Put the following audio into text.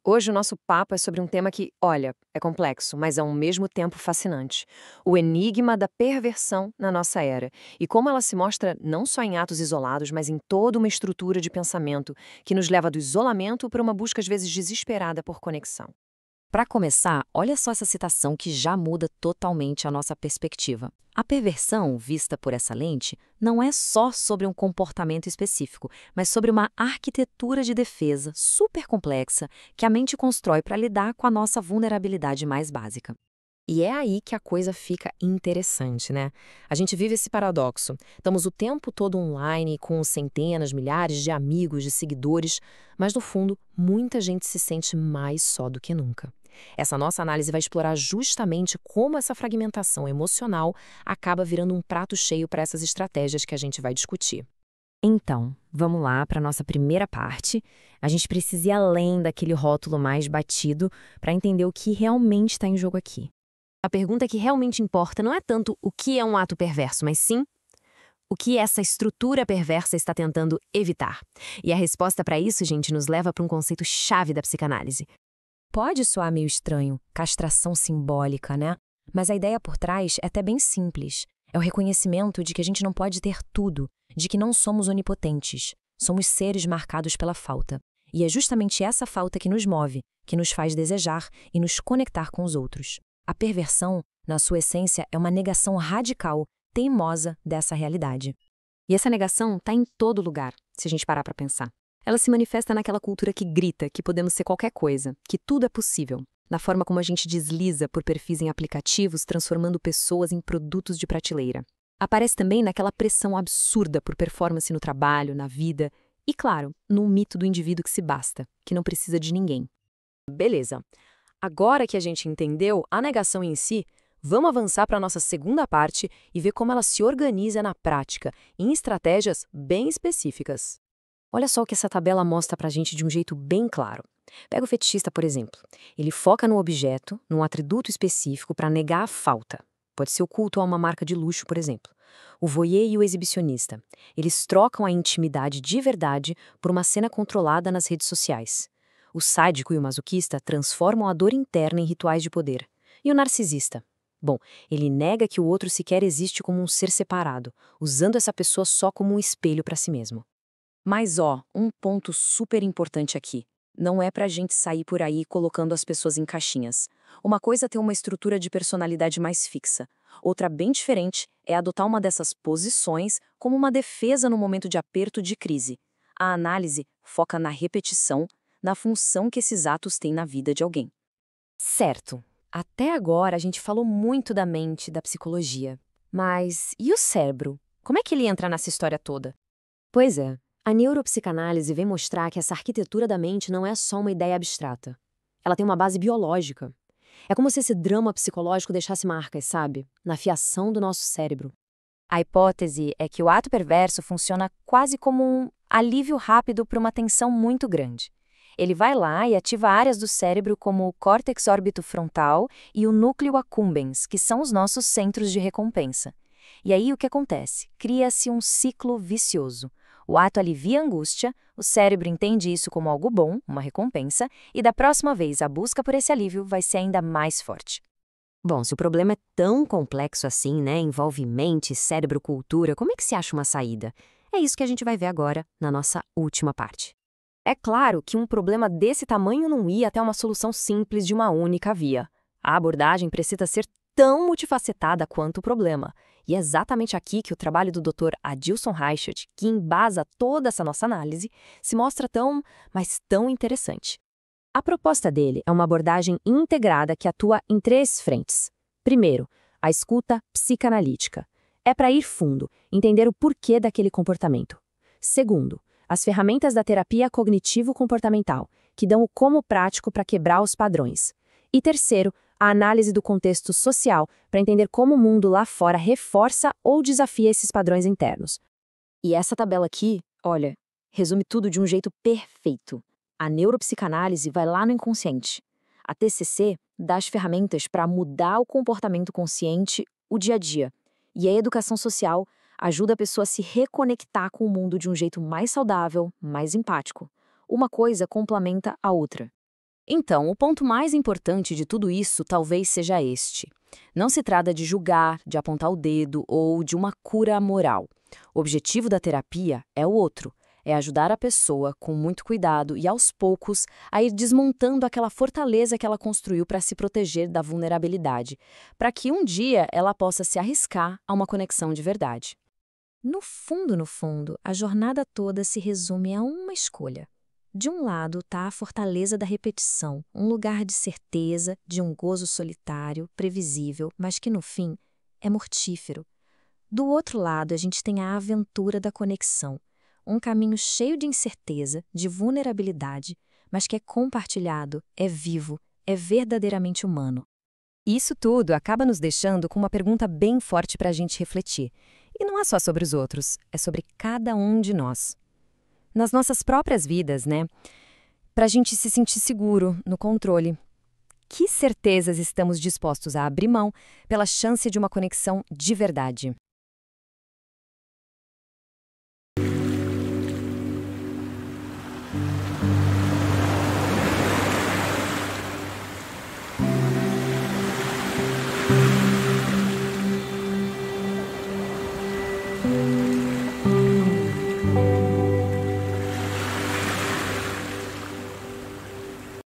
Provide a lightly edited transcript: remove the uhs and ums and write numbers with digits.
Hoje o nosso papo é sobre um tema que, olha, é complexo, mas ao mesmo tempo fascinante. O enigma da perversão na nossa era. E como ela se mostra não só em atos isolados, mas em toda uma estrutura de pensamento que nos leva do isolamento para uma busca às vezes desesperada por conexão. Para começar, olha só essa citação que já muda totalmente a nossa perspectiva. A perversão, vista por essa lente, não é só sobre um comportamento específico, mas sobre uma arquitetura de defesa super complexa que a mente constrói para lidar com a nossa vulnerabilidade mais básica. E é aí que a coisa fica interessante, né? A gente vive esse paradoxo. Estamos o tempo todo online, com centenas, milhares de amigos, de seguidores, mas no fundo, muita gente se sente mais só do que nunca. Essa nossa análise vai explorar justamente como essa fragmentação emocional acaba virando um prato cheio para essas estratégias que a gente vai discutir. Então, vamos lá para a nossa primeira parte. A gente precisa ir além daquele rótulo mais batido para entender o que realmente está em jogo aqui. A pergunta que realmente importa não é tanto o que é um ato perverso, mas sim o que essa estrutura perversa está tentando evitar. E a resposta para isso, gente, nos leva para um conceito chave da psicanálise. Pode soar meio estranho, castração simbólica, né? Mas a ideia por trás é até bem simples. É o reconhecimento de que a gente não pode ter tudo, de que não somos onipotentes. Somos seres marcados pela falta. E é justamente essa falta que nos move, que nos faz desejar e nos conectar com os outros. A perversão, na sua essência, é uma negação radical, teimosa dessa realidade. E essa negação está em todo lugar, se a gente parar para pensar. Ela se manifesta naquela cultura que grita que podemos ser qualquer coisa, que tudo é possível, na forma como a gente desliza por perfis em aplicativos, transformando pessoas em produtos de prateleira. Aparece também naquela pressão absurda por performance no trabalho, na vida e, claro, num mito do indivíduo que se basta, que não precisa de ninguém. Beleza. Agora que a gente entendeu a negação em si, vamos avançar para a nossa segunda parte e ver como ela se organiza na prática, em estratégias bem específicas. Olha só o que essa tabela mostra pra gente de um jeito bem claro. Pega o fetichista, por exemplo. Ele foca no objeto, num atributo específico para negar a falta. Pode ser o culto a uma marca de luxo, por exemplo. O voyeur e o exibicionista. Eles trocam a intimidade de verdade por uma cena controlada nas redes sociais. O sádico e o masoquista transformam a dor interna em rituais de poder. E o narcisista? Bom, ele nega que o outro sequer existe como um ser separado, usando essa pessoa só como um espelho para si mesmo. Mas um ponto super importante aqui. Não é pra gente sair por aí colocando as pessoas em caixinhas. Uma coisa é ter uma estrutura de personalidade mais fixa. Outra bem diferente é adotar uma dessas posições como uma defesa no momento de aperto de crise. A análise foca na repetição, na função que esses atos têm na vida de alguém. Certo. Até agora a gente falou muito da mente, da psicologia. Mas e o cérebro? Como é que ele entra nessa história toda? Pois é. A neuropsicanálise vem mostrar que essa arquitetura da mente não é só uma ideia abstrata. Ela tem uma base biológica. É como se esse drama psicológico deixasse marcas, sabe? Na fiação do nosso cérebro. A hipótese é que o ato perverso funciona quase como um alívio rápido para uma tensão muito grande. Ele vai lá e ativa áreas do cérebro como o córtex orbitofrontal e o núcleo accumbens, que são os nossos centros de recompensa. E aí o que acontece? Cria-se um ciclo vicioso. O ato alivia a angústia, o cérebro entende isso como algo bom, uma recompensa, e da próxima vez a busca por esse alívio vai ser ainda mais forte. Bom, se o problema é tão complexo assim, né, envolve mente, cérebro, cultura, como é que se acha uma saída? É isso que a gente vai ver agora na nossa última parte. É claro que um problema desse tamanho não ia até uma solução simples de uma única via. A abordagem precisa ser tão multifacetada quanto o problema. E é exatamente aqui que o trabalho do Dr. Adilson Reichert, que embasa toda essa nossa análise, se mostra tão, mas tão interessante. A proposta dele é uma abordagem integrada que atua em três frentes. Primeiro, a escuta psicanalítica. É para ir fundo, entender o porquê daquele comportamento. Segundo, as ferramentas da terapia cognitivo-comportamental, que dão o como prático para quebrar os padrões. E terceiro, a análise do contexto social para entender como o mundo lá fora reforça ou desafia esses padrões internos. E essa tabela aqui, olha, resume tudo de um jeito perfeito. A neuropsicanálise vai lá no inconsciente. A TCC dá as ferramentas para mudar o comportamento consciente, o dia a dia. E a educação social ajuda a pessoa a se reconectar com o mundo de um jeito mais saudável, mais empático. Uma coisa complementa a outra. Então, o ponto mais importante de tudo isso talvez seja este. Não se trata de julgar, de apontar o dedo ou de uma cura moral. O objetivo da terapia é o outro. É ajudar a pessoa, com muito cuidado e aos poucos, a ir desmontando aquela fortaleza que ela construiu para se proteger da vulnerabilidade, para que um dia ela possa se arriscar a uma conexão de verdade. No fundo, a jornada toda se resume a uma escolha. De um lado está a fortaleza da repetição, um lugar de certeza, de um gozo solitário, previsível, mas que no fim é mortífero. Do outro lado, a gente tem a aventura da conexão, um caminho cheio de incerteza, de vulnerabilidade, mas que é compartilhado, é vivo, é verdadeiramente humano. Isso tudo acaba nos deixando com uma pergunta bem forte para a gente refletir. E não é só sobre os outros, é sobre cada um de nós. Nas nossas próprias vidas, né? Para a gente se sentir seguro, no controle. Que certezas estamos dispostos a abrir mão pela chance de uma conexão de verdade?